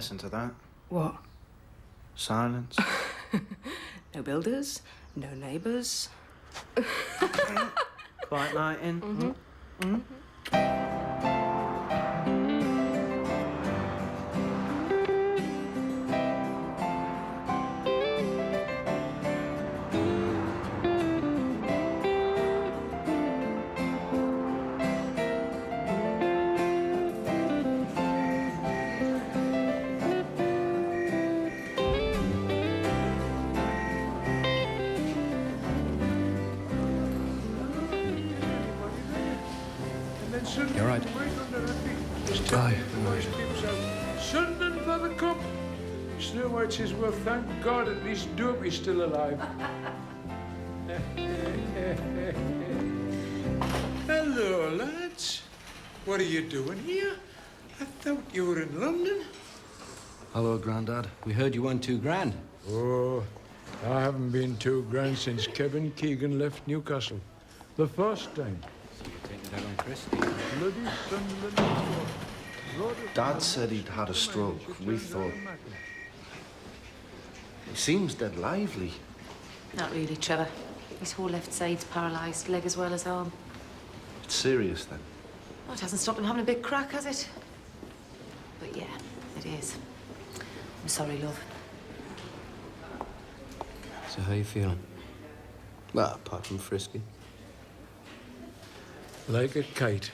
listen to that. What? Silence. No builders, no neighbours. Quiet night in. Mm-hmm. You're right. Aye. Sunderland for the cup. Snow White says, well, thank God, at least Dopey's still alive. Hello, lads. What are you doing here? I thought you were in London. Hello, Grandad. We heard you won $2,000. Oh, I haven't been $2,000 since Kevin Keegan left Newcastle. The first time. So you're taking it out on Christy. Bloody Sunderland. Dad said he'd had a stroke. We thought... He seems dead lively. Not really, Trevor. His whole left side's paralysed, leg as well as arm. It's serious, then. Well, it hasn't stopped him having a big crack, has it? But yeah, it is. I'm sorry, love. So how you feeling? Well, apart from frisky. Like a kite,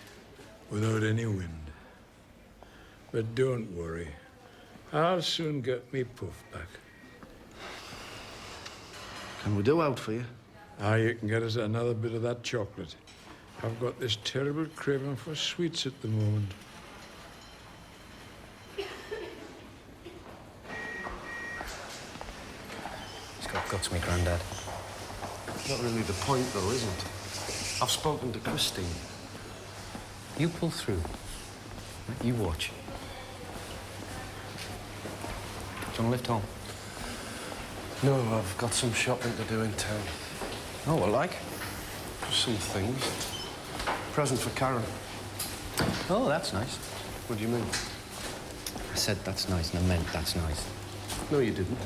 without any wind. But don't worry. I'll soon get me puff back. Can we do out for you? You can get us another bit of that chocolate. I've got this terrible craving for sweets at the moment. He's got guts, me Grandad. Not really the point, though, is it? I've spoken to Christine. You pull through. You watch. Do you want to lift home? No, I've got some shopping to do in town. Oh, well, like? Some things. Present for Karen. Oh, that's nice. What do you mean? I said that's nice, and I meant that's nice. No, you didn't.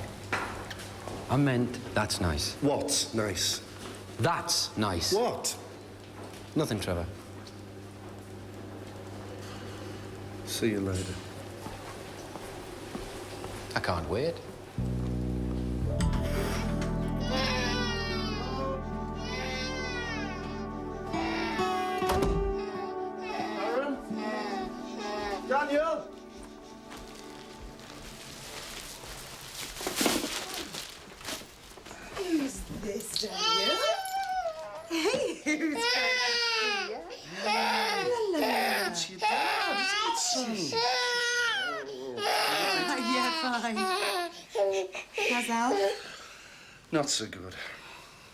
I meant that's nice. What's nice? That's nice. What? Nothing, Trevor. See you later. I can't wait. Aaron? Daniel? Who's this, Daniel? Hey, who's that? Hello. It's your dad, isn't it, son? Yeah, fine. How's Al? Not so good.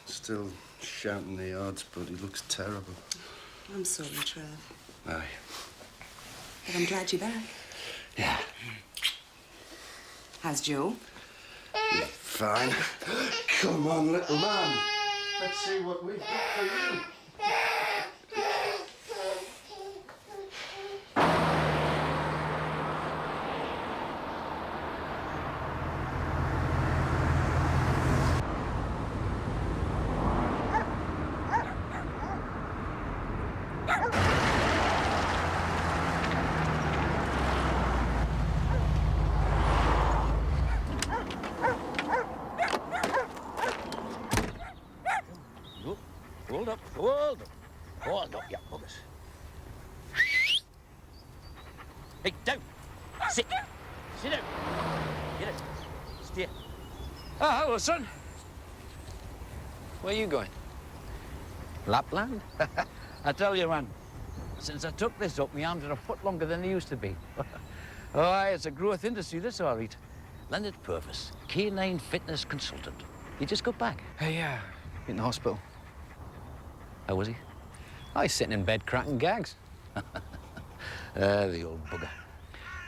Still shouting the odds, but he looks terrible. I'm sorry, Trev. Aye. But I'm glad you're back. Yeah. How's Joe? Fine. Come on, little man. Let's see what we've got for you. Hold up, you buggers. Hey, down. Sit. Sit down. Get it. Stay. Oh, hello, son. Where are you going? Lapland? I tell you, man, since I took this up, my arms are a foot longer than they used to be. Oh, aye, it's a growth industry, this all right. Leonard Purvis, canine fitness consultant. You just got back. Hey, yeah. In the hospital. How was he? I was sitting in bed cracking gags. The old bugger.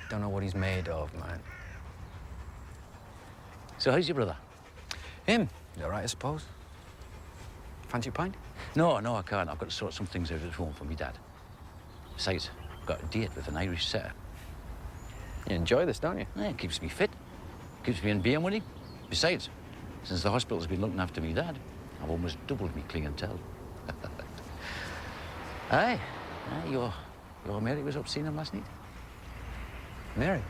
Don't know what he's made of, man. So how's your brother? Him? You all right, I suppose? Fancy a pint? No, I can't. I've got to sort some things out at home for me dad. Besides, I've got a date with an Irish setter. You enjoy this, don't you? Yeah, it keeps me fit. Keeps me in beer money. Besides, since the hospital's been looking after me dad, I've almost doubled me clientele. Aye, your Mary was up seeing him last night. Mary?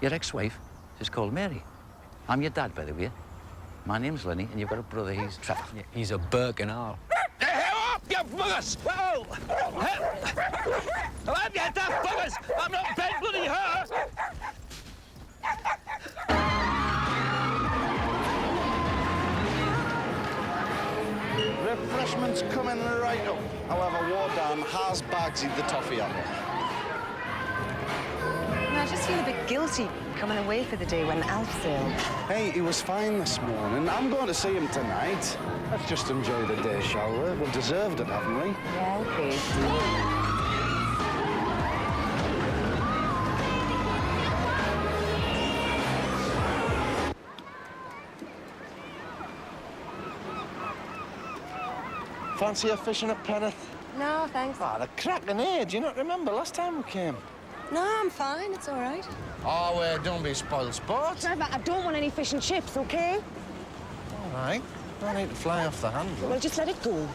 Your ex-wife is called Mary. I'm your dad, by the way. My name's Lenny, and you've got a brother, he's Trevor. Yeah, he's a Birkenau. You buggers! Whoa! I'm your daft buggers! I'm not bent bloody her! Refreshments coming right up. However, Wardam has bags in the toffee on. I just feel a bit guilty coming away for the day when Alf's ill. Hey, he was fine this morning. I'm going to see him tonight. Let's just enjoy the day, shall we? We've deserved it, haven't we? Yeah, okay. Fancy a fishing at Peneth? No, thanks. Ah, the cracking age. Do you not remember last time we came? No, I'm fine. It's all right. Oh, don't be spoiled sport. Trevor, I don't want any fish and chips, OK? All right. Don't need to fly off the handle. Well, just let it go.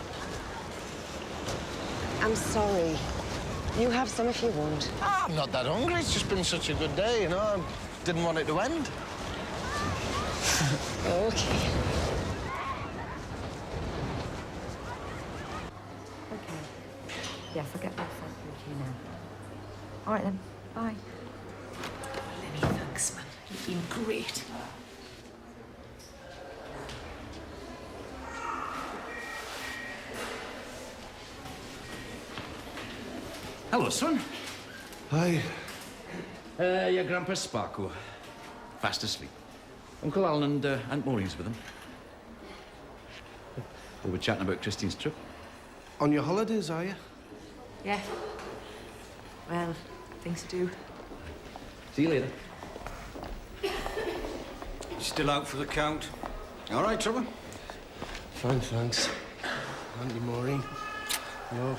I'm sorry. You have some if you want. Ah, I'm not that hungry. It's just been such a good day, you know. I didn't want it to end. OK. Yes, I'll get that sent through to you now. All right, then. Bye. Lenny, thanks, man. You've been great. Hello, son. Hi. Your Grandpa Sparko. Fast asleep. Uncle Alan and Aunt Maureen's with him. We were chatting about Christine's trip. On your holidays, are you? Yeah. Well, things to do. See you later. Still out for the count? All right, Trevor? Fine, thanks. Auntie Maureen. Hello.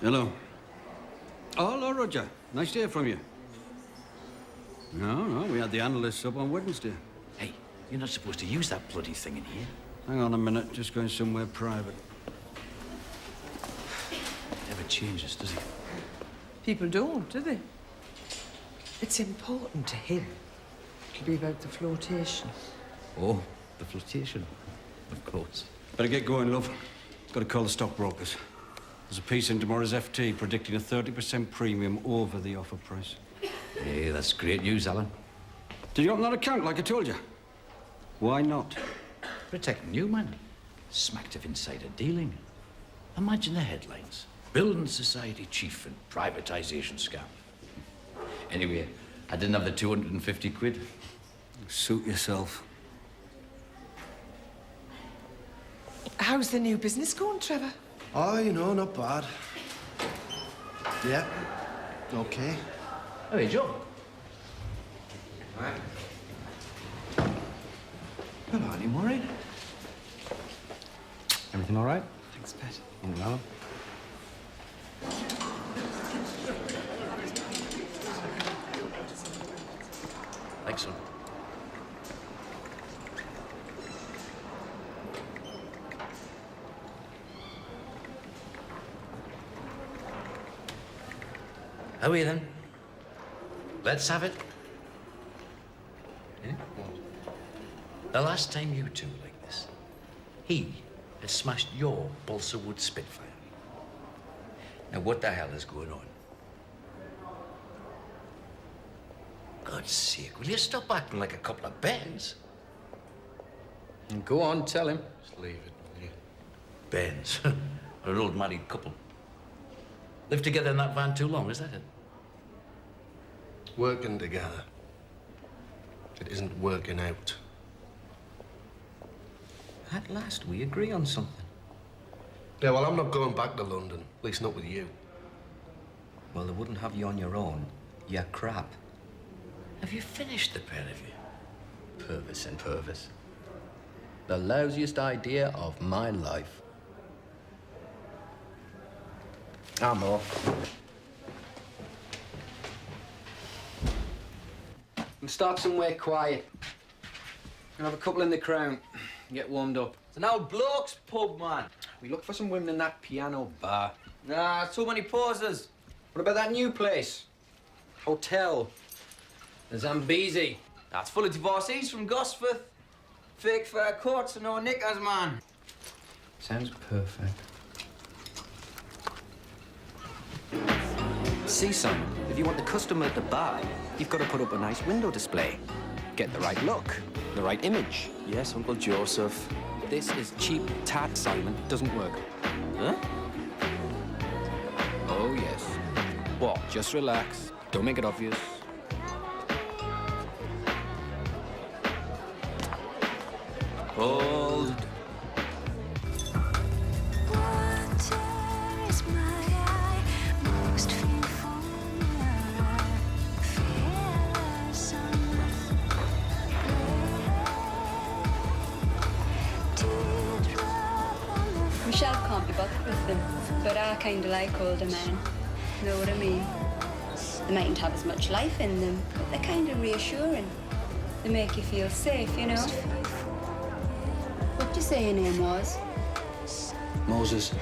Hello. Oh, hello, Roger. Nice to hear from you. No, we had the analysts up on Wednesday. Hey, you're not supposed to use that bloody thing in here. Hang on a minute, just going somewhere private. Never changes, does he? People don't, do they? It's important to him. It'll be about the flotation. Oh, the flotation. Of course. Better get going, love. Got to call the stockbrokers. There's a piece in tomorrow's FT predicting a 30% premium over the offer price. Hey, that's great news, Alan. Did you open that account like I told you? Why not? Protecting you, man. Smacked of insider dealing. Imagine the headlines. Building society chief and privatisation scam. Anyway, I didn't have the 250 quid. Suit yourself. How's the new business going, Trevor? Oh, you know, not bad. Yeah. Okay. Hey, Joe. Hello, Auntie Maureen. Everything all right? Thanks, Pat. No. Thanks, son. Are we then? Let's have it. Yeah? The last time you two were like this, he had smashed your balsa wood Spitfire. Now, what the hell is going on? God's sake, will you stop acting like a couple of bairns? Go on, tell him. Just leave it, will you? Bairns? An old married couple. Lived together in that van too long, is that it? Working together. It isn't working out. At last, we agree on something. Yeah, well, I'm not going back to London. At least not with you. Well, they wouldn't have you on your own. You're crap. Have you finished the pair of you? Purvis and Purvis. The lousiest idea of my life. I'm off. And start somewhere quiet. And have a couple in the Crown. Get warmed up. It's an old bloke's pub, man. We look for some women in that piano bar. Nah, too many poses. What about that new place? Hotel. The Zambezi. That's full of divorcees from Gosforth. Fake fair courts and no knickers, man. Sounds perfect. See, Simon, if you want the customer to buy, you've got to put up a nice window display. Get the right look, the right image. Yes, Uncle Joseph. This is cheap tat, Simon. Doesn't work. Huh? Oh, yes. What? Just relax. Don't make it obvious. Hold. Michelle can't be bothered with them, but I kind of like older men. Know what I mean? They mightn't have as much life in them, but they're kind of reassuring. They make you feel safe, you know? What did you say your name was? Moses.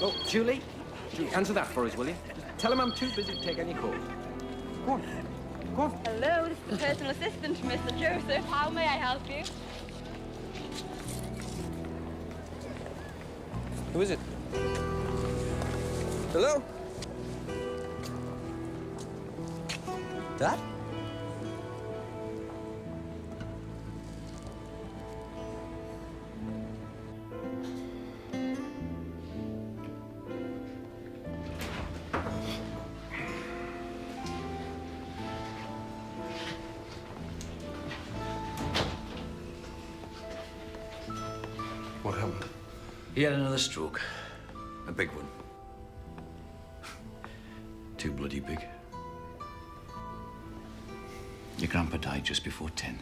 Oh, Julie, answer that for us, will you? Tell him I'm too busy to take any calls. Go on. Go on. Hello, this is the personal assistant, Mr. Joseph. How may I help you? Who is it? Hello? Dad? What happened? He had another stroke. A big one. Too bloody big. Your grandpa died just before 10.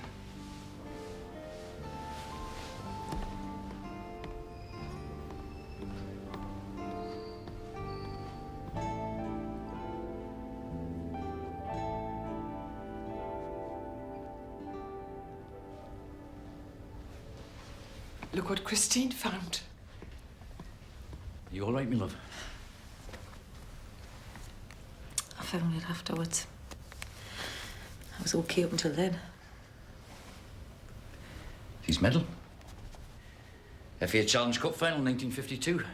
Look what Christine found. You all right, me love? I found it afterwards. I was okay up until then. His medal. FA Challenge Cup final, 1952.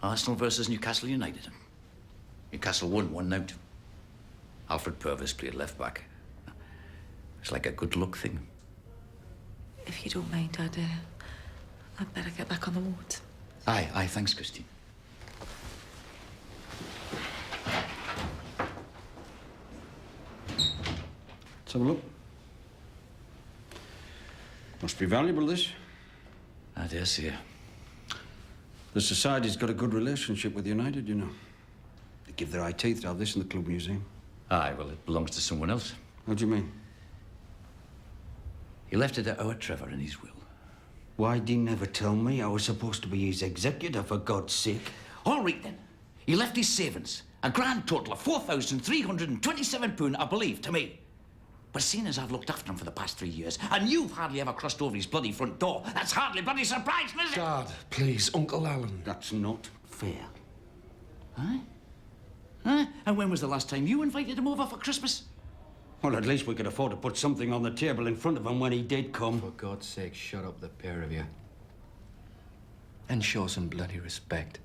Arsenal versus Newcastle United. Newcastle won 1-0. Alfred Purvis played left back. It's like a good luck thing. If you don't mind, I'd better get back on the wards. Aye, thanks, Christine. Let's have a look. Must be valuable, this. I dare say. The Society's got a good relationship with United, you know. They give their eye teeth to have this in the club museum. Aye, well, it belongs to someone else. What do you mean? He left it to our Trevor in his will. Why'd he never tell me I was supposed to be his executor, for God's sake? All right, then. He left his savings, a grand total of £4,327, I believe, to me. But seeing as I've looked after him for the past 3 years, and you've hardly ever crossed over his bloody front door, that's hardly bloody surprising, is it? Dad, please, Uncle Alan. That's not fair. Huh? Huh? And when was the last time you invited him over for Christmas? Well, at least we could afford to put something on the table in front of him when he did come. For God's sake, shut up, the pair of you. And show some bloody respect.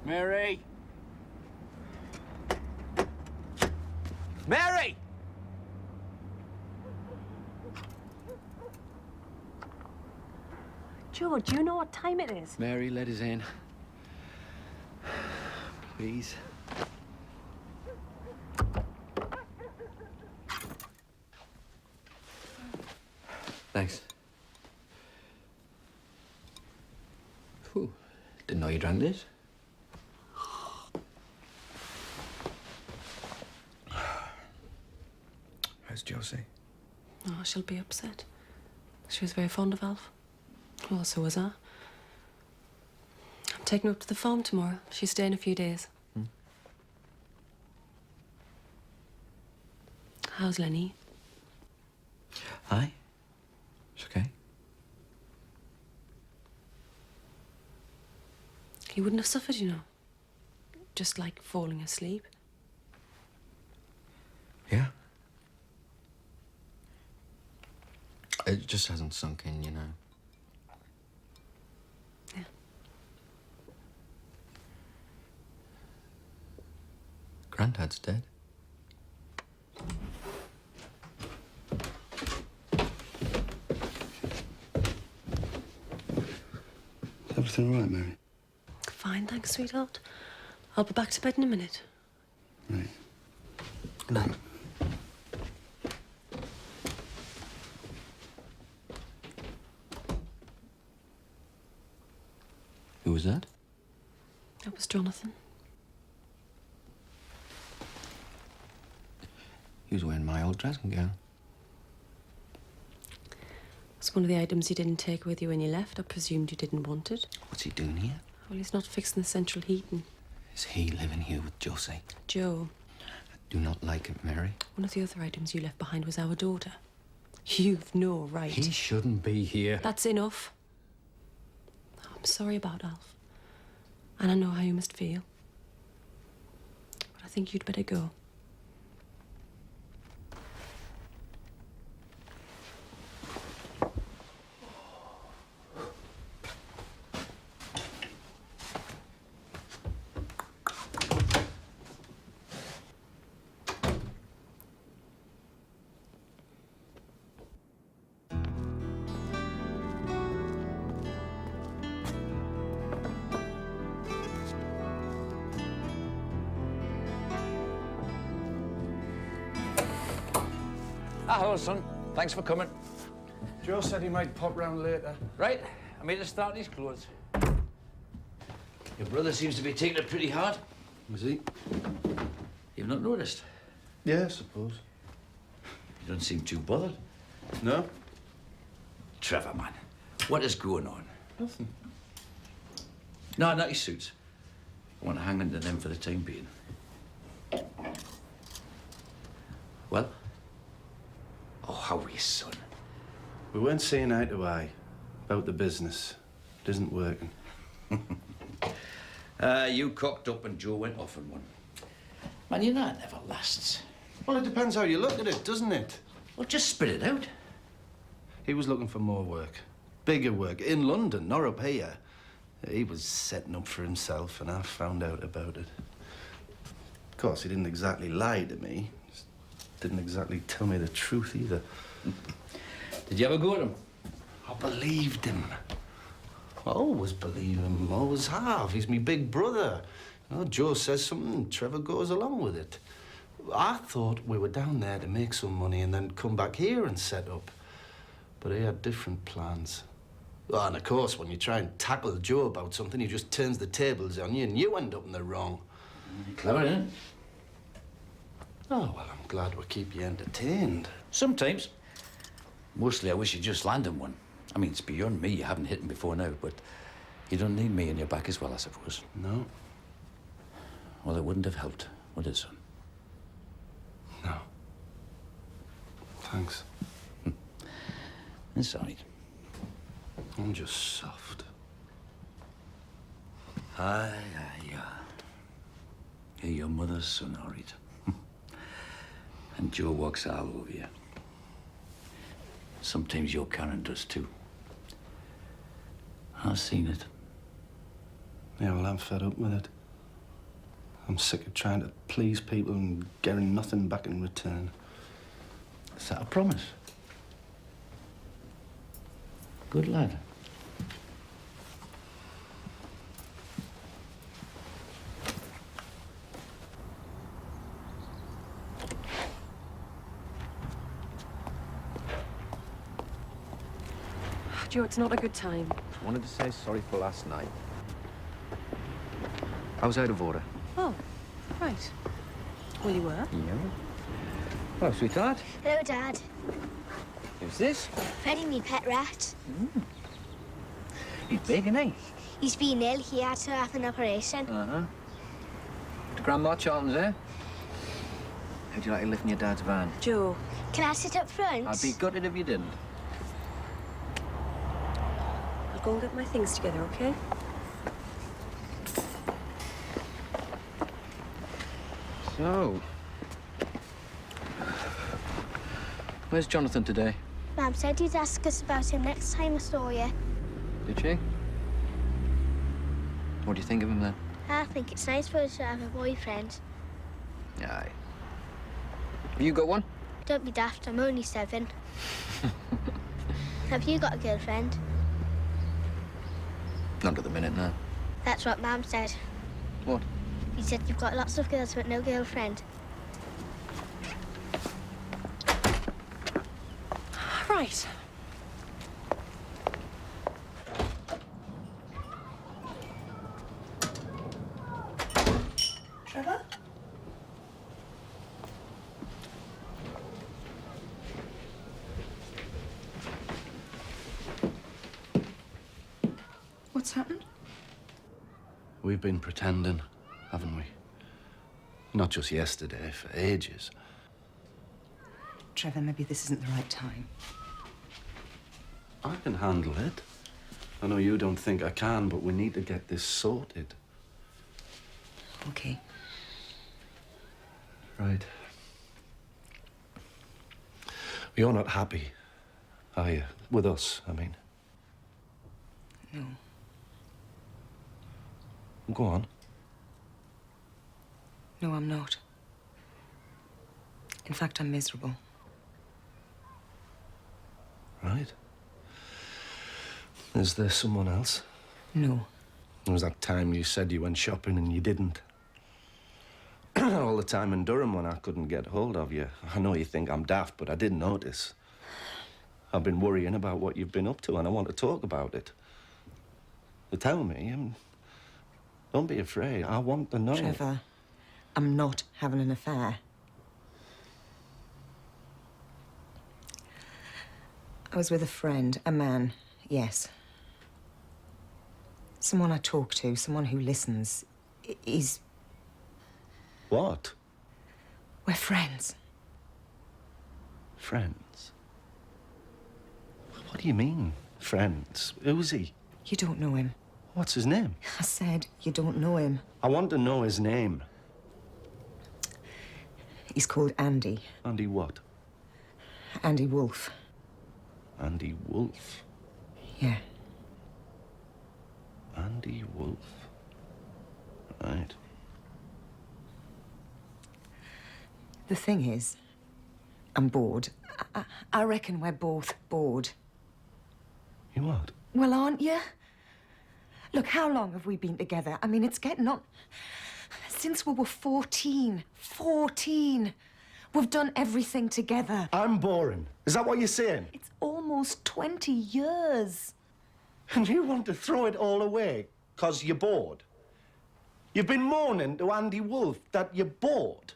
Mary! Mary! Joe, do you know what time it is? Mary, let us in. Please. Thanks. Whew. Didn't know you drank this. How's Josie? Oh, she'll be upset. She was very fond of Alf. Well, so was I. I'm taking her up to the farm tomorrow. She's staying a few days. How's Lenny? Aye. It's okay. He wouldn't have suffered, you know. Just like falling asleep. Yeah. It just hasn't sunk in, you know. Yeah. Granddad's dead. Is everything all right, Mary? Fine, thanks, sweetheart. I'll be back to bed in a minute. Right. Good night. Who was that? That was Jonathan. He was wearing my old dressing gown. It's one of the items you didn't take with you when you left. I presumed you didn't want it. What's he doing here? Well, he's not fixing the central heating. Is he living here with Josie? Joe, I do not like it, Mary. one of the other items you left behind was our daughter. You've no right. He shouldn't be here. That's enough. I'm sorry about Alf. And I know how you must feel. But I think you'd better go. Hello, son. Thanks for coming. Joe said he might pop round later. Right, I made a start on his clothes. Your brother seems to be taking it pretty hard. Was he? You've not noticed? Yeah, I suppose. You don't seem too bothered. No? Trevor, man, what is going on? Nothing. No, not his suits. I want to hang into them for the time being. Well? Oh, how are you, son? We weren't seeing eye to eye about the business. It isn't working. You cocked up and Joe went off on one. Man, you know it never lasts. Well, it depends how you look at it, doesn't it? Well, just spit it out. He was looking for more work. Bigger work. In London, not up here. He was setting up for himself, and I found out about it. Of course, he didn't exactly lie to me. Just didn't exactly tell me the truth either. Did you ever go to him? I believed him. I always believe him, always have. He's my big brother. You know, Joe says something, Trevor goes along with it. I thought we were down there to make some money and then come back here and set up. But he had different plans. Well, and of course, when you try and tackle Joe about something, he just turns the tables on you and you end up in the wrong. Clever, isn't it? Oh, well, I'm glad we keep you entertained. Sometimes. Mostly, I wish you'd just landed one. I mean, it's beyond me. You haven't hit him before now, but you don't need me in your back as well, I suppose. No. Well, it wouldn't have helped, would it, son? No. Thanks. It's all right. I'm just soft. Aye, aye. You're your mother's son, all right. And Joe walks all over you. Sometimes your Karen does too. I've seen it. Yeah, well, I'm fed up with it. I'm sick of trying to please people and getting nothing back in return. Is that a promise? Good lad. Joe, it's not a good time. I wanted to say sorry for last night. I was out of order. Oh, right. Well, you were? Yeah. Hello, sweetheart. Hello, Dad. Who's this? Freddie, me pet rat. He's big, isn't he? He's been ill. He had to have an operation. Uh-huh. To Grandma Charlton's, eh? How'd you like to live in your dad's van? Joe. Can I sit up front? I'd be gutted if you didn't. I'll go and get my things together, okay? So... where's Jonathan today? Mum said you'd ask us about him next time I saw you. Did she? What do you think of him, then? I think it's nice for us to have a boyfriend. Aye. Have you got one? Don't be daft, I'm only 7. Have you got a girlfriend? Not at the minute, no. That's what Mum said. What? You said you've got lots of girls but no girlfriend. Right. Trevor? What's happened? We've been pretending, haven't we? Not just yesterday, for ages. Trevor, maybe this isn't the right time. I can handle it. I know you don't think I can, but we need to get this sorted. Okay. Right. You're not happy, are you? With us, I mean. No. Go on. No, I'm not. In fact, I'm miserable. Right. Is there someone else? No. There was that time you said you went shopping and you didn't. All the time in Durham when I couldn't get hold of you. I know you think I'm daft, but I didn't notice. I've been worrying about what you've been up to and I want to talk about it. So tell me, don't be afraid. I want to know. Trevor, I'm not having an affair. I was with a friend, a man, yes. Someone I talk to, someone who listens. He's... What? We're friends. Friends? What do you mean, friends? Who's he? You don't know him. What's his name? I said you don't know him. I want to know his name. He's called Andy. Andy what? Andy Wolf. Andy Wolf? Yeah. Andy Wolf. Right. The thing is, I'm bored. I reckon we're both bored. You what? Well, aren't you? Look, how long have we been together? I mean, it's getting on... Since we were 14. 14. We've done everything together. I'm boring. Is that what you're saying? It's almost 20 years. And you want to throw it all away because you're bored? You've been moaning to Andy Wolf that you're bored.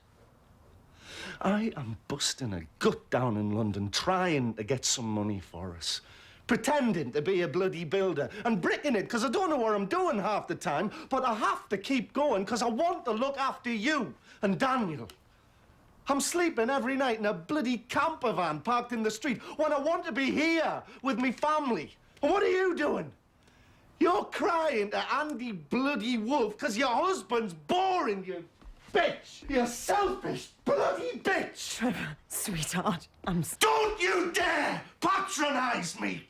I am busting a gut down in London trying to get some money for us. Pretending to be a bloody builder and bricking it because I don't know what I'm doing half the time, but I have to keep going because I want to look after you and Daniel. I'm sleeping every night in a bloody camper van parked in the street when I want to be here with me family. And what are you doing? You're crying to Andy bloody Wolf because your husband's boring, you bitch! You selfish bloody bitch! Trevor, sweetheart, I'm... Don't you dare patronize me!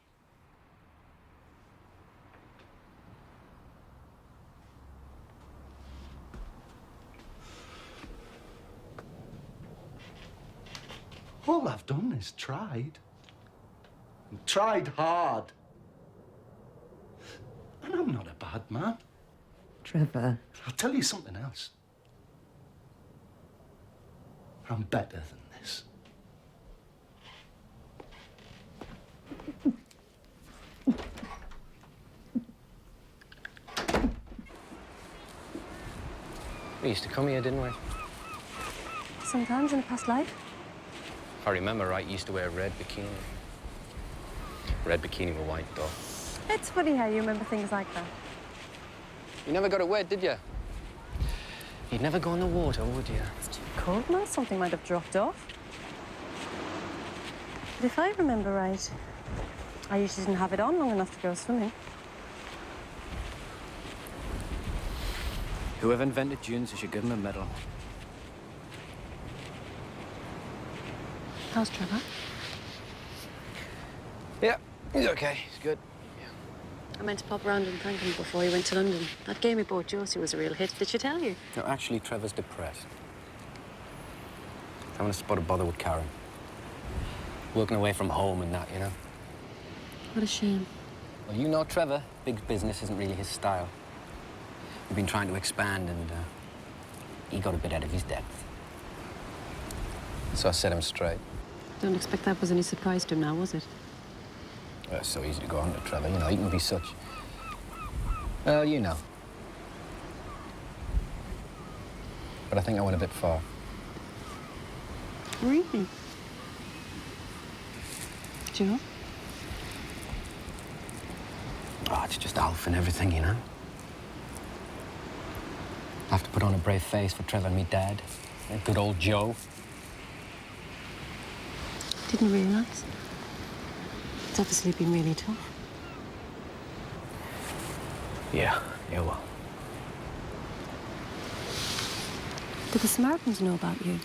All I've done is tried. Tried hard. And I'm not a bad man. Trevor. I'll tell you something else. I'm better than this. We used to come here, didn't we? Sometimes in a past life. If I remember right, you used to wear a red bikini. Red bikini with white top. It's funny how you remember things like that. You never got it wet, did you? You'd never go in the water, would you? It's too cold now. Something might have dropped off. But if I remember right, I usually didn't have it on long enough to go swimming. Whoever invented dunes, you should give him a medal. How's Trevor? Yeah, he's okay. He's good. I meant to pop round and thank him before he went to London. That game he bought Josie was a real hit. Did she tell you? No, actually, Trevor's depressed. Having a spot of bother with Karen. Working away from home and that, you know. What a shame. Well, you know Trevor. Big business isn't really his style. We've been trying to expand and he got a bit out of his depth. So I set him straight. Don't expect that was any surprise to him now, was it? Well, it's so easy to go on to Trevor, you know, he can be such... Well, you know. But I think I went a bit far. Really? Joe? Oh, it's just Alf and everything, you know. I have to put on a brave face for Trevor and me dad. And good old Joe. Didn't realise. It's obviously been really tough. Yeah, well. Do the Samaritans know about you?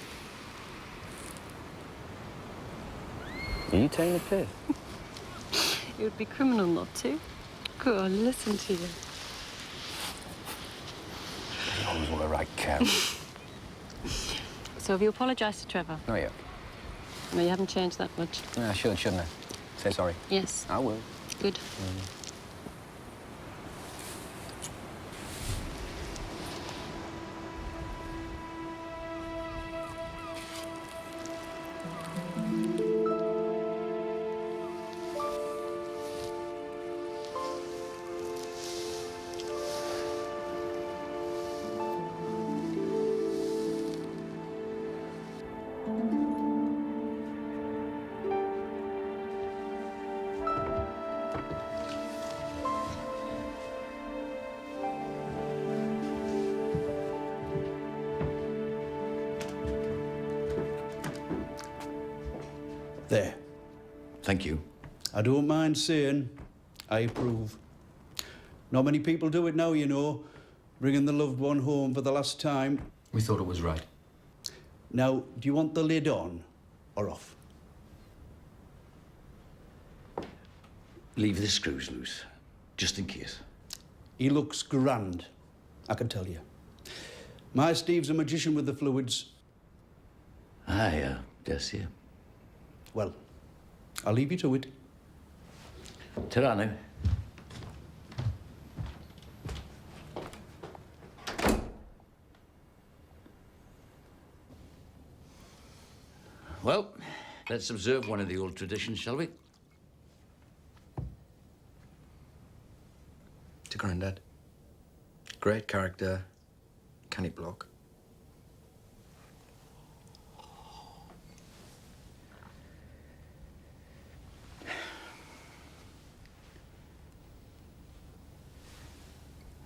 Are you taking the piss? It would be criminal not to. Go on, listen to you. You always were right, Karen. So have you apologised to Trevor? Not yet. No, you haven't changed that much. Yeah, I should, shouldn't I? Say sorry. Yes. I will. Good. There. Thank you. I don't mind saying I approve. Not many people do it now, you know, bringing the loved one home for the last time. We thought it was right. Now, do you want the lid on or off? Leave the screws loose, just in case. He looks grand, I can tell you. My Steve's a magician with the fluids. Aye, yes, yeah. Well, I'll leave you to it. Ta-ra now. Well, let's observe one of the old traditions, shall we? To Grandad. Great character. Can it block?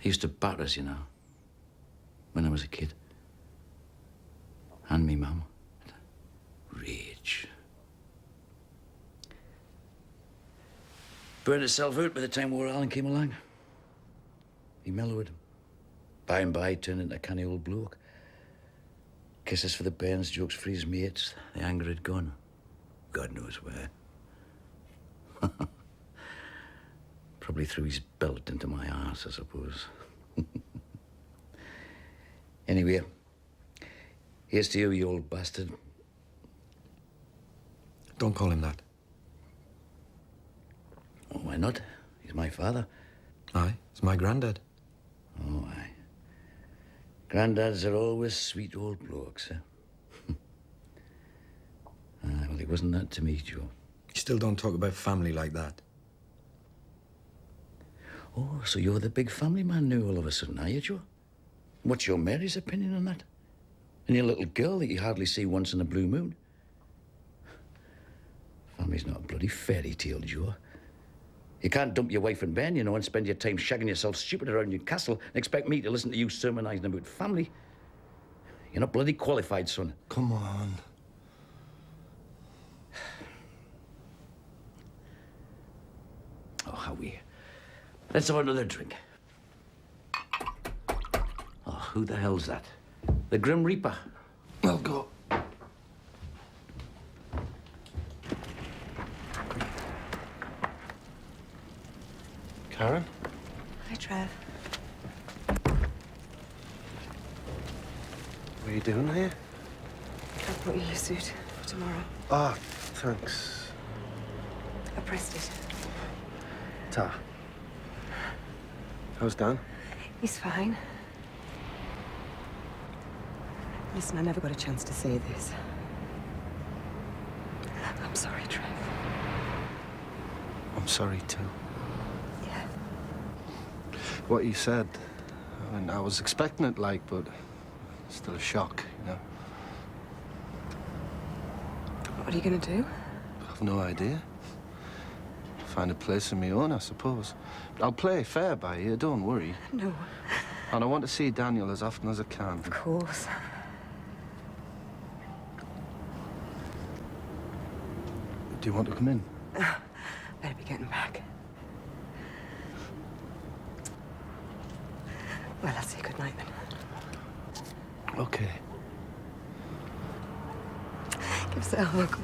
He used to batter us, you know, when I was a kid. And me mum. Rage. Burned itself out by the time War Allen came along. He mellowed. By and by, turned into a canny old bloke. Kisses for the bairns, jokes for his mates. The anger had gone. God knows where. Probably threw his belt into my arse, I suppose. Anyway, here's to you, you old bastard. Don't call him that. Oh, why not? He's my father. Aye, he's my granddad. Oh, aye. Granddads are always sweet old blokes, eh? Well, he wasn't that to me, Joe. You still don't talk about family like that. Oh, so you're the big family man now all of a sudden, are you, Joe? What's your Mary's opinion on that? And your little girl that you hardly see once in a blue moon? Family's not a bloody fairy tale, Joe. You can't dump your wife and Ben, you know, and spend your time shagging yourself stupid around your castle and expect me to listen to you sermonising about family. You're not bloody qualified, son. Come on. Oh, Howie. Let's have another drink. Oh, who the hell's that? The Grim Reaper. I'll go. Karen? Hi, Trev. What are you doing here? I brought you your suit for tomorrow. Ah, thanks. I pressed it. Ta. How's Dan? He's fine. Listen, I never got a chance to say this. I'm sorry, Trev. I'm sorry, too. Yeah. What you said, I mean, I was expecting it, like, but still a shock, you know? What are you gonna do? I've no idea. Find a place of my own, I suppose. But I'll play fair by you, don't worry. No. And I want to see Daniel as often as I can. Of course. Do you want to come in? Better be getting back. Well, I'll say good night then. Okay. Give Sal a hug.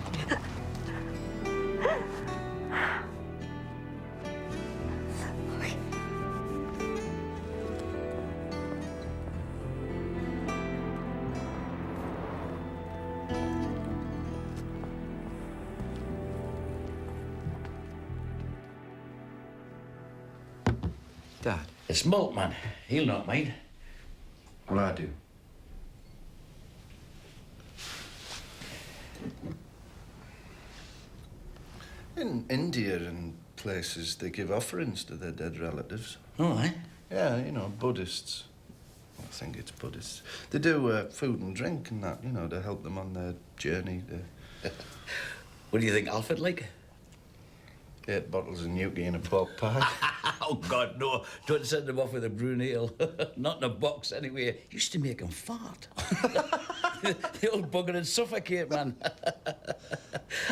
Dad. It's Malt, man. He'll not mind. Well, I do. In India and places, they give offerings to their dead relatives. Oh, eh? Yeah, you know, Buddhists. I think it's Buddhists. They do food and drink and that, you know, to help them on their journey. What do you think Alfred like? 8 bottles of gnocchi and a pork pie. Oh, God, no. Don't send him off with a brunale. Not in a box, anyway. Used to make him fart. The old bugger would suffocate, man.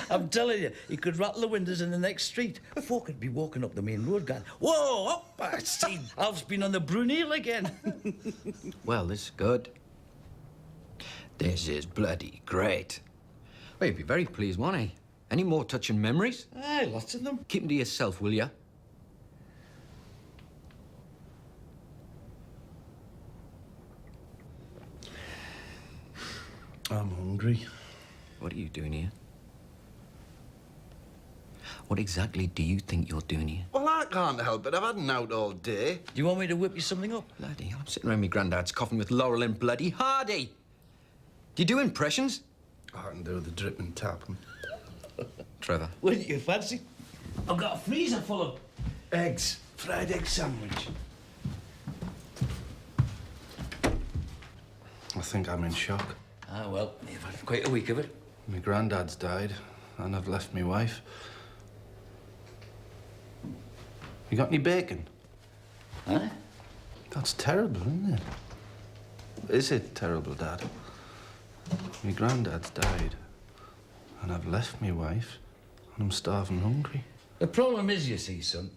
I'm telling you, he could rattle the windows in the next street. Folk would be walking up the main road going, whoa, up, I see. Alf's been on the brunale again. Well, this is good. This is bloody great. Well, you'd be very pleased, won't he? Any more touching memories? Aye, lots of them. Keep them to yourself, will you? I'm hungry. What are you doing here? What exactly do you think you're doing here? Well, I can't help it. I've had an out all day. Do you want me to whip you something up? Bloody hell, I'm sitting around my granddad's coffin with Laurel and bloody Hardy. Do you do impressions? I can do the drip and tap. Trevor. Wouldn't you fancy? I've got a freezer full of Eggs. Fried egg sandwich. I think I'm in shock. Ah, well, you've had quite a week of it. My granddad's died, and I've left my wife. You got any bacon? Huh? That's terrible, isn't it? Is it terrible, Dad? My granddad's died, and I've left my wife, and I'm starving hungry. The problem is, you see, son,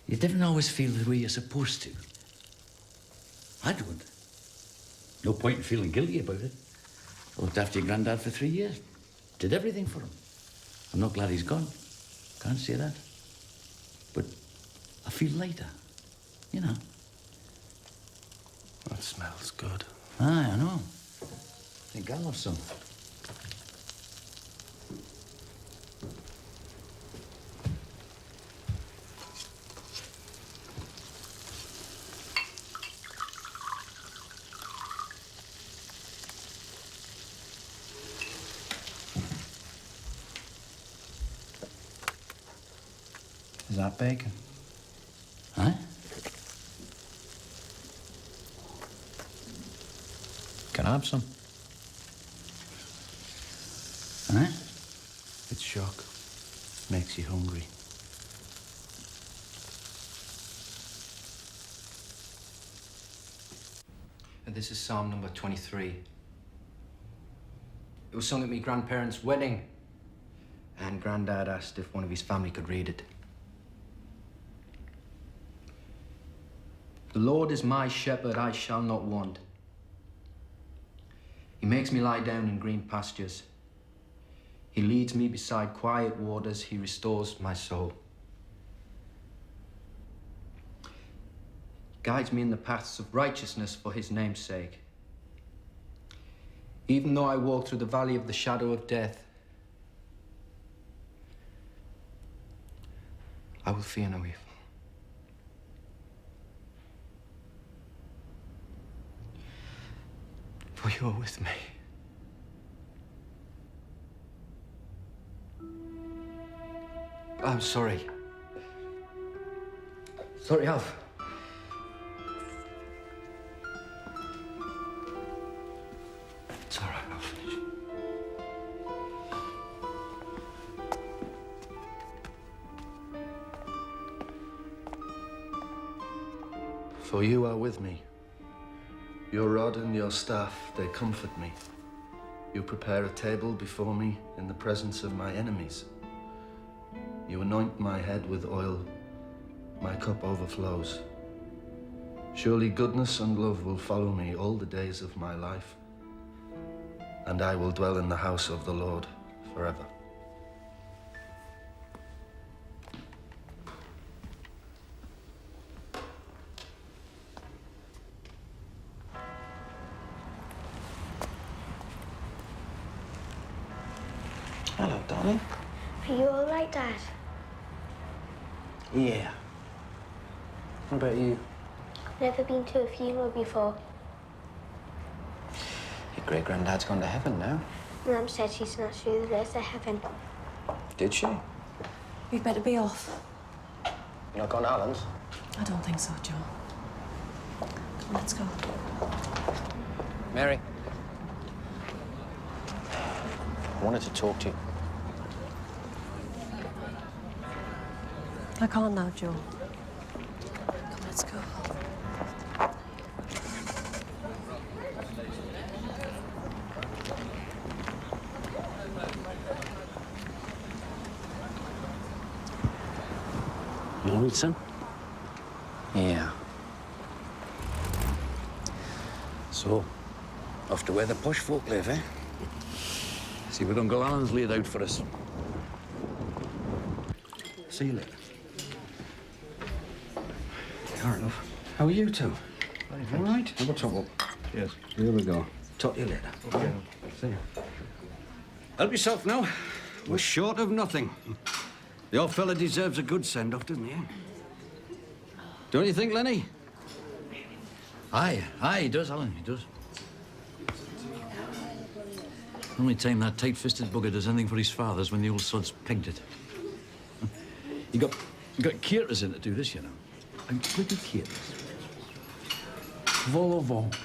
you didn't always feel the way you're supposed to. I don't. No point in feeling guilty about it. I looked after your granddad for 3 years. Did everything for him. I'm not glad he's gone. Can't say that. But I feel lighter, you know. That smells good. Aye, I know. I think I'll have some. that bacon? Huh? Can I have some? Huh? It's shock. Makes you hungry. And this is Psalm number 23. It was sung at my grandparents' wedding, and Grandad asked if one of his family could read it. The Lord is my shepherd, I shall not want. He makes me lie down in green pastures. He leads me beside quiet waters. He restores my soul. Guides me in the paths of righteousness for his name's sake. Even though I walk through the valley of the shadow of death, I will fear no evil. For you are with me. I'm sorry. Sorry, Alf. It's all right, I'll finish. For you are with me. Your rod and your staff, they comfort me. You prepare a table before me in the presence of my enemies. You anoint my head with oil. My cup overflows. Surely goodness and love will follow me all the days of my life, and I will dwell in the house of the Lord forever. Hello, darling. Are you all right, Dad? Yeah. What about you? Never been to a funeral before. Your great-granddad's gone to heaven now. Mum said she's not sure there is a heaven. Did she? We'd better be off. You're not going to Alan's? I don't think so, Joe. Come on, let's go. Mary. I wanted to talk to you. I can't now, Joe. Come, let's go. You all right, son? Yeah. So, off to where the posh folk live, eh? See what Uncle Alan's laid out for us. See you later. All right, love. How are you two? All right? Have a trouble. Yes. Here we go. Talk to you later. Okay. See you. Help yourself now. We're short of nothing. The old fella deserves a good send-off, doesn't he? Don't you think, Lenny? Aye, he does, Alan, he does. Only time that tight-fisted bugger does anything for his father's when the old sod's pegged it. He got caterers in to do this, you know. And bloody caterers. Vol au vent,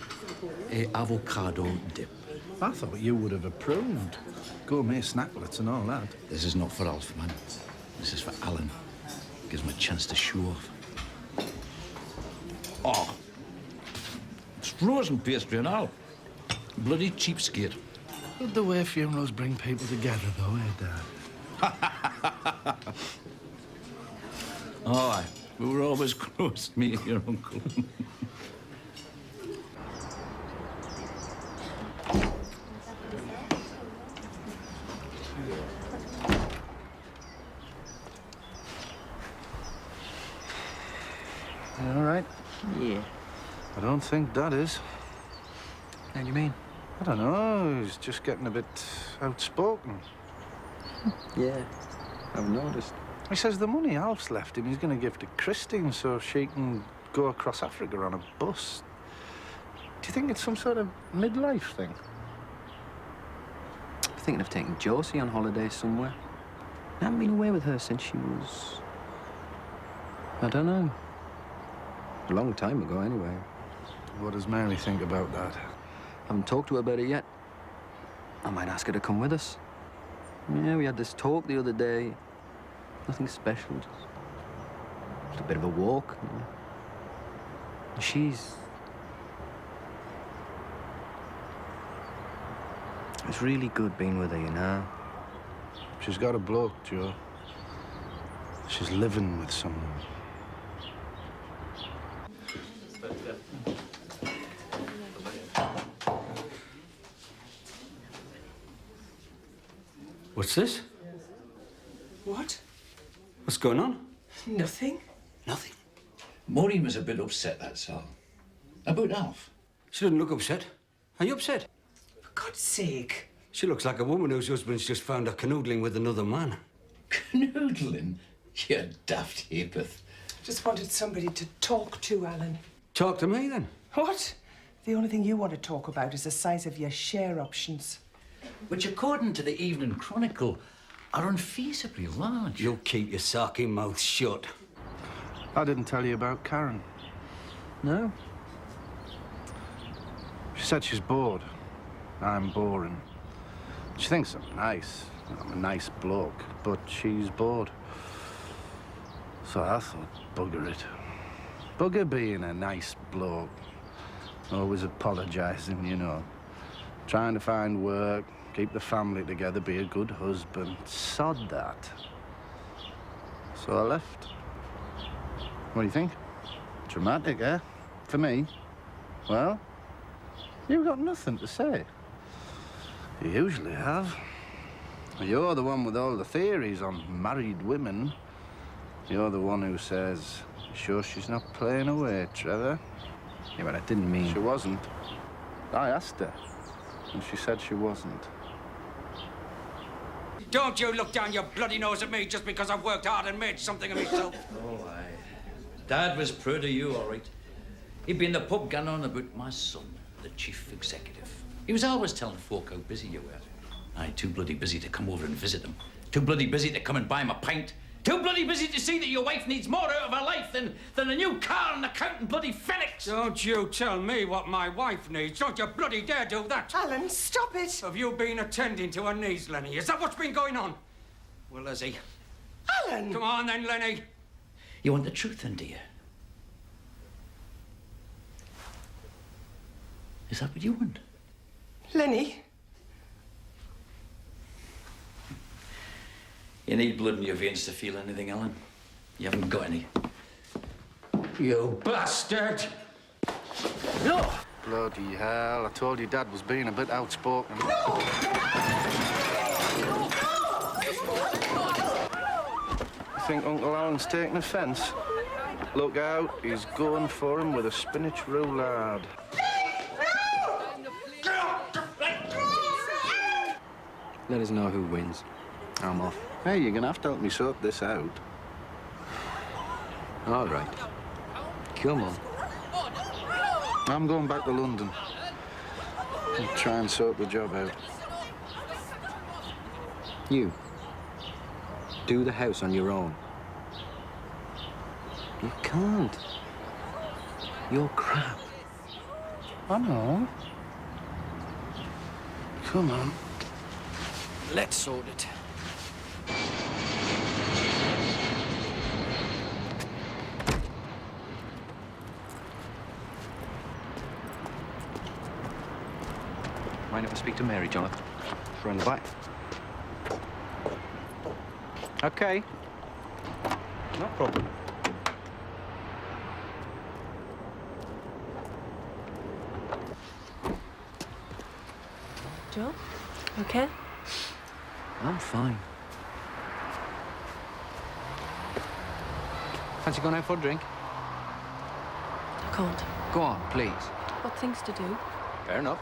a avocado dip. I thought you would have approved. Gourmet snacklets and all that. This is not for Alf, man. This is for Alan. Gives him a chance to show off. Oh, straws and pastry and all. Bloody cheapskate. Good the way funerals bring people together, though, eh, Dad? Oh, aye. We were always close, me and your uncle. You all right? Yeah. I don't think Dad is. How do you mean? I don't know. He's just getting a bit outspoken. Yeah. I've noticed. He says the money Alf's left him he's going to give to Christine so she can go across Africa on a bus. Do you think it's some sort of midlife thing? I'm thinking of taking Josie on holiday somewhere. I haven't been away with her since she was I don't know. A long time ago, anyway. What does Mary think about that? Haven't talked to her about it yet. I might ask her to come with us. Yeah, we had this talk the other day. Nothing special, just a bit of a walk. You know. It's really good being with her, you know. She's got a bloke, Joe. She's living with someone. What's this? What? What's going on? Nothing. Nothing. Maureen was a bit upset, that's all. About Alf. She doesn't look upset. Are you upset? For God's sake. She looks like a woman whose husband's just found her canoodling with another man. Canoodling? You daft heapeth. Just wanted somebody to talk to, Alan. Talk to me, then. What? The only thing you want to talk about is the size of your share options. Which, according to the Evening Chronicle, are unfeasibly large. You keep your sarky mouth shut. I didn't tell you about Karen. No? She said she's bored. I'm boring. She thinks I'm nice. I'm a nice bloke, but she's bored. So I thought, bugger it. Bugger being a nice bloke. Always apologising, you know. Trying to find work, keep the family together, be a good husband. Sod that. So I left. What do you think? Dramatic, eh? For me? Well, you've got nothing to say. You usually have. You're the one with all the theories on married women. You're the one who says, "You sure she's not playing away, Trevor?" Yeah, but I didn't mean... She wasn't. I asked her, and she said she wasn't. Don't you look down your bloody nose at me just because I've worked hard and made something of myself. Oh, aye. Dad was proud of you, all right. He'd been in the pub going on about my son, the chief executive. He was always telling folk how busy you were. Aye, too bloody busy to come over and visit him. Too bloody busy to come and buy him a pint. Too bloody busy to see that your wife needs more out of her life than a new car and a counting bloody Phoenix. Don't you tell me what my wife needs. Don't you bloody dare do that. Alan, stop it. Have you been attending to her needs, Lenny? Is that what's been going on? Well, has he? Alan! Come on then, Lenny. You want the truth then, do you? Is that what you want? Lenny? You need blood in your veins to feel anything, Alan. You haven't got any. You bastard! No! Bloody hell, I told you Dad was being a bit outspoken. I think Uncle Alan's taking offence. Look out, he's going for him with a spinach roulade. Let us know who wins. I'm off. Hey, you're gonna have to help me sort this out. All right. Come on. I'm going back to London. I'll try and sort the job out. You. Do the house on your own. You can't. You're crap. I know. Come on. Let's sort it. Mind if I speak to Mary, Jonathan? She's in the back. Okay. No problem. Joe, okay? I'm fine. Fancy going out for a drink? I can't. Go on, please. Got things to do. Fair enough.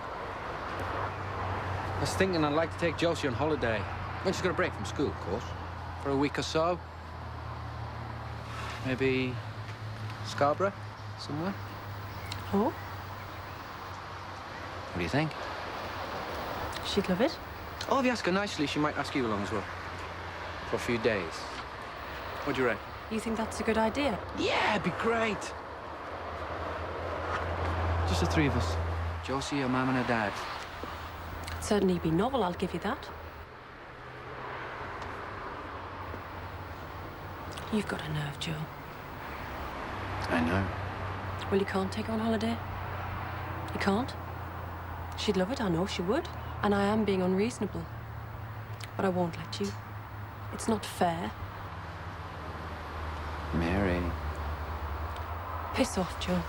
I was thinking I'd like to take Josie on holiday. When she's got a break from school, of course. For a week or so. Maybe Scarborough, somewhere. Oh? What do you think? She'd love it. Oh, if you ask her nicely, she might ask you along as well. For a few days. What do you reckon? You think that's a good idea? Yeah, it'd be great. Just the three of us. Josie, her mum and her dad. It'd certainly be novel, I'll give you that. You've got a nerve, Joe. I know. Well, you can't take her on holiday. You can't. She'd love it, I know she would. And I am being unreasonable. But I won't let you. It's not fair. Mary. Piss off, Joe.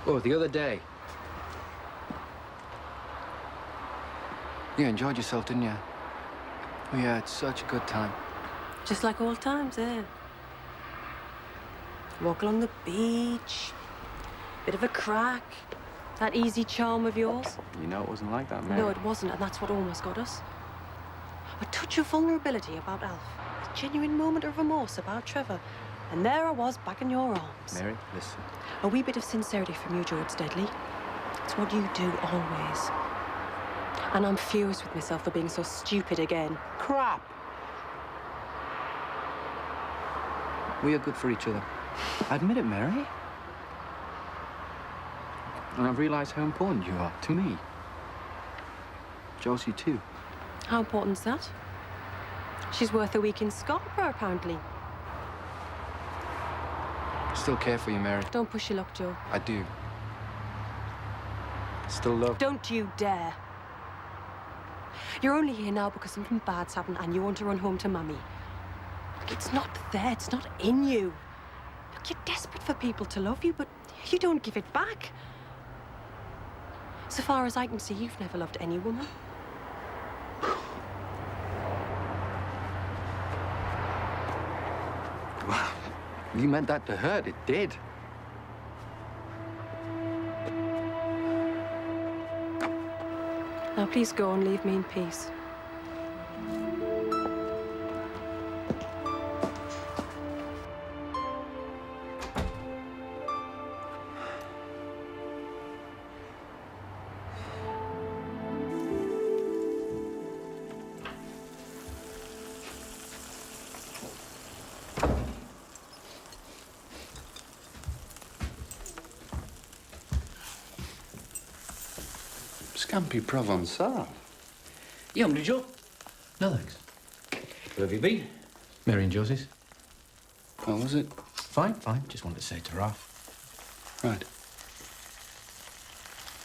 Oh, the other day. You enjoyed yourself, didn't you? Oh, yeah, it's such a good time. Just like old times, eh? Walk along the beach. Bit of a crack. That easy charm of yours. You know it wasn't like that, Mary. No, it wasn't, and that's what almost got us. A touch of vulnerability about Alf. A genuine moment of remorse about Trevor. And there I was, back in your arms. Mary, listen. A wee bit of sincerity from you, Joe, it's deadly. It's what you do always. And I'm furious with myself for being so stupid again. Crap! We are good for each other. Admit it, Mary. And I've realized how important you are to me. Josie, too. How important's that? She's worth a week in Scarborough, apparently. I still care for you, Mary. Don't push your luck, Joe. I do. Still love. Don't you dare. You're only here now because something bad's happened and you want to run home to Mummy. Look, it's not there. It's not in you. Look, you're desperate for people to love you, but you don't give it back. So far as I can see, you've never loved any woman. You meant that to hurt. It did. Now, please go and leave me in peace. Scampi Provençal. You hungry, Joe? No, thanks. Where have you been? Mary and Josie's. How was it? Fine, fine. Just wanted to say to Ralph. Right.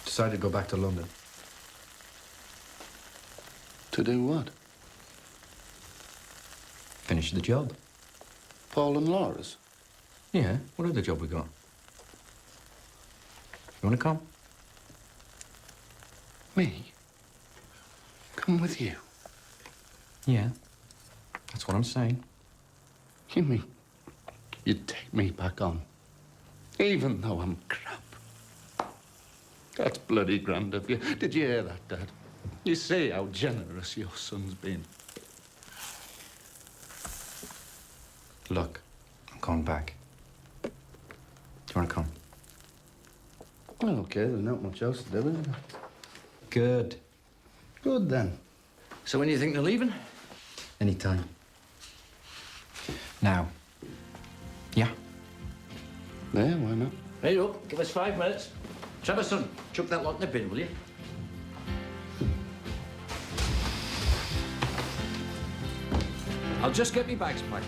Decided to go back to London. To do what? Finish the job. Paul and Laura's? Yeah, what other job we got? You want to come? Me? Come with you? Yeah, that's what I'm saying. You mean you'd take me back on? Even though I'm crap? That's bloody grand of you. Did you hear that, Dad? You see how generous your son's been. Look, I'm coming back. Do you want to come? Well, OK, there's not much else to do, is there? Good. Good, then. So when do you think they're leaving? Anytime. Now. Yeah? Yeah, why not? Hey, look, give us 5 minutes. Trevor, son, chuck that lot in the bin, will you? I'll just get me bags packed.